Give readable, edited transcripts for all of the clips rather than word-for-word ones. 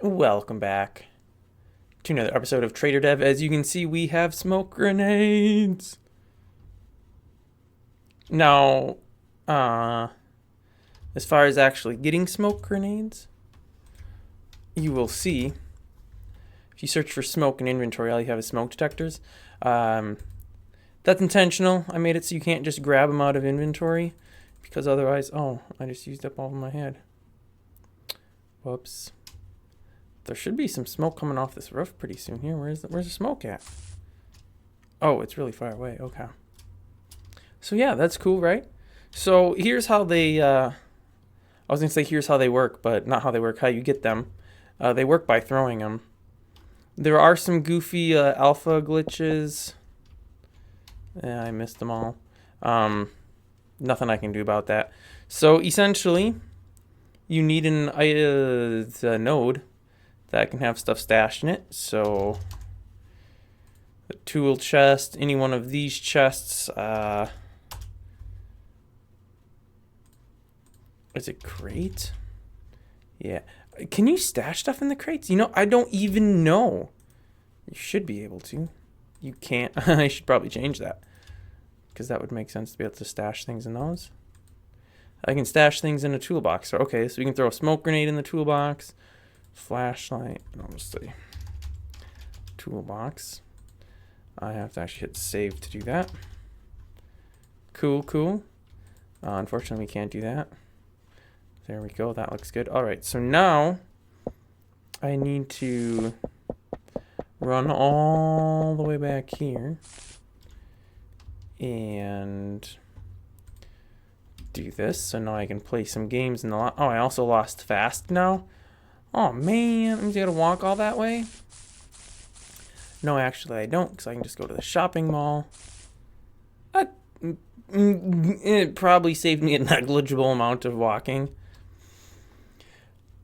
Welcome back to another episode of Traitor-Dev. As you can see, we have smoke grenades. Now, as far as actually getting smoke grenades, you will see, if you search for smoke in inventory, all you have is smoke detectors. That's intentional. I made it so you can't just grab them out of inventory, because otherwise, oh, I just used up all of my head. Whoops. There should be some smoke coming off this roof pretty soon here. Where's the smoke at? Oh, it's really far away. Okay. So yeah, that's cool, right? So here's how they, I was going to say here's how they work, but not how they work, how you get them. They work by throwing them. There are some goofy alpha glitches. Yeah, I missed them all. Nothing I can do about that. So essentially, you need a node that can have stuff stashed in it. So the tool chest, any one of these chests, is it crate? Yeah. Can you stash stuff in the crates? You know, I don't even know. You should be able to. You can't. I should probably change that, because that would make sense to be able to stash things in those. I can stash things in a toolbox. So, okay, so we can throw a smoke grenade in the toolbox. Flashlight, and I'll just say toolbox. I have to actually hit save to do that. Cool, cool. Unfortunately, we can't do that. There we go. That looks good. All right, so now I need to run all the way back here and do this. So now I can play some games in the lot. Oh, I also lost fast now. Oh man, I'm just gonna walk all that way? No, actually I don't, because I can just go to the shopping mall. It probably saved me a negligible amount of walking.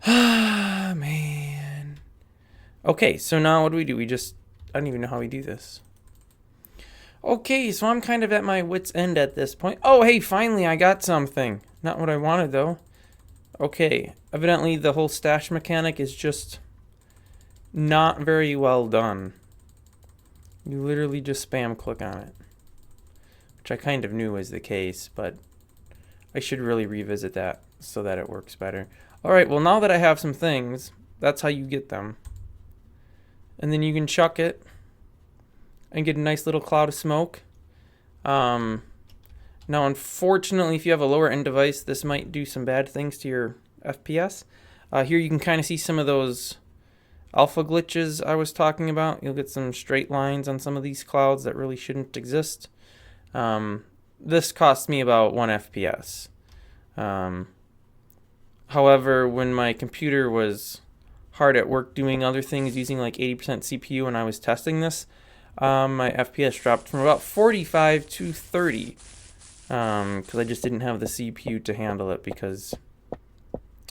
Ah, man. Okay, so now what do? I don't even know how we do this. Okay, so I'm kind of at my wit's end at this point. Oh, hey, finally I got something. Not what I wanted, though. Okay, evidently the whole stash mechanic is just not very well done. You literally just spam click on it, which I kind of knew was the case, but I should really revisit that so that it works better. Alright, well now that I have some things, that's how you get them. And then you can chuck it and get a nice little cloud of smoke. Now, unfortunately, if you have a lower end device, this might do some bad things to your FPS. Here you can kind of see some of those alpha glitches I was talking about. You'll get some straight lines on some of these clouds that really shouldn't exist. This cost me about 1 FPS. However, when my computer was hard at work doing other things using like 80% CPU when I was testing this, my FPS dropped from about 45 to 30. Because I just didn't have the CPU to handle it, because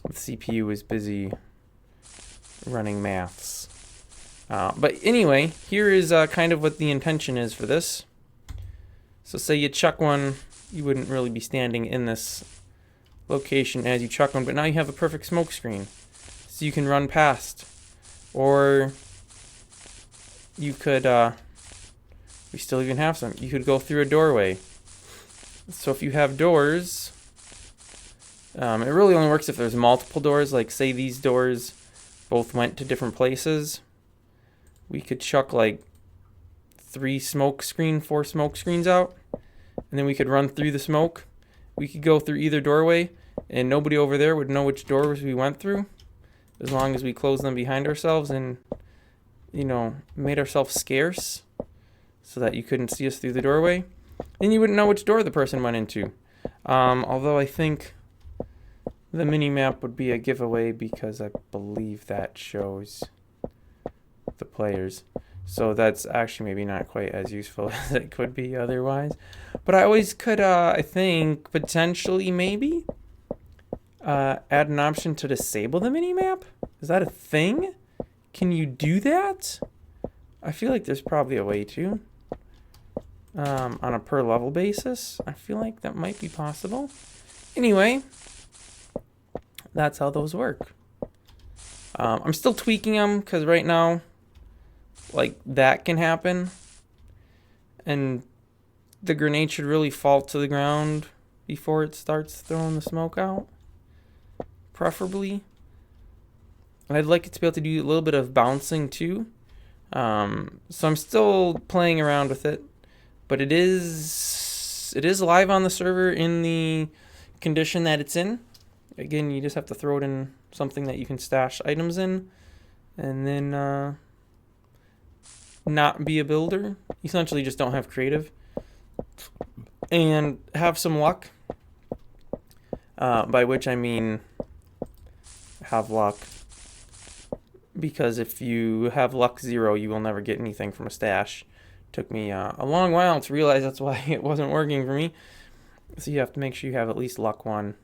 the CPU was busy running maths. But anyway, here is kind of what the intention is for this. So say you chuck one, you wouldn't really be standing in this location as you chuck one, but now you have a perfect smoke screen. So you can run past. Or you could, we still even have some, you could go through a doorway. So if you have doors, it really only works if there's multiple doors. Like say these doors both went to different places. We could chuck like 4 smoke screens out, and then we could run through the smoke. We could go through either doorway, and nobody over there would know which doors we went through, as long as we closed them behind ourselves and, you know, made ourselves scarce so that you couldn't see us through the doorway. Then you wouldn't know which door the person went into. Although I think the mini-map would be a giveaway, because I believe that shows the players. So that's actually maybe not quite as useful as it could be otherwise. But I always could, I think, potentially maybe add an option to disable the mini-map. Is that a thing? Can you do that? I feel like there's probably a way to. On a per level basis. I feel like that might be possible. Anyway, that's how those work. I'm still tweaking them because right now, like, that can happen. And the grenade should really fall to the ground before it starts throwing the smoke out, preferably. And I'd like it to be able to do a little bit of bouncing too. So I'm still playing around with it, but it is live on the server in the condition that it's in. Again, you just have to throw it in something that you can stash items in, and then not be a builder. Essentially, just don't have creative and have some luck. By which I mean have luck, because if you have luck 0, you will never get anything from a stash. Took me a long while to realize that's why it wasn't working for me. So you have to make sure you have at least luck 1.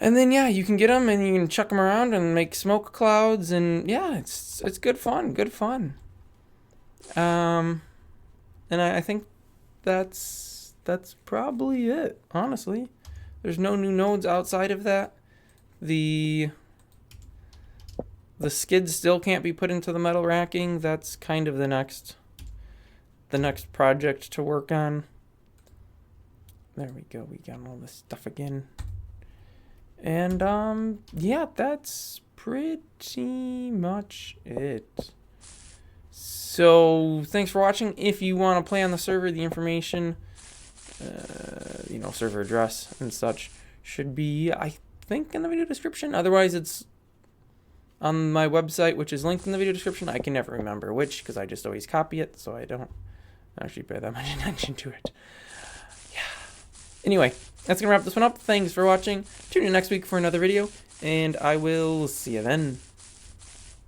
And then yeah, you can get them and you can chuck them around and make smoke clouds, and yeah, it's good fun, And I think that's probably it, honestly. There's no new nodes outside of that. The skids still can't be put into the metal racking. That's kind of the next project to work on. There we go. We got all this stuff again. And yeah, that's pretty much it. So thanks for watching. If you want to play on the server, the information, server address and such should be, I think, in the video description. Otherwise, it's on my website, which is linked in the video description. I can never remember which, because I just always copy it, so I don't actually pay that much attention to it. Yeah. Anyway, that's going to wrap this one up. Thanks for watching. Tune in next week for another video, and I will see you then.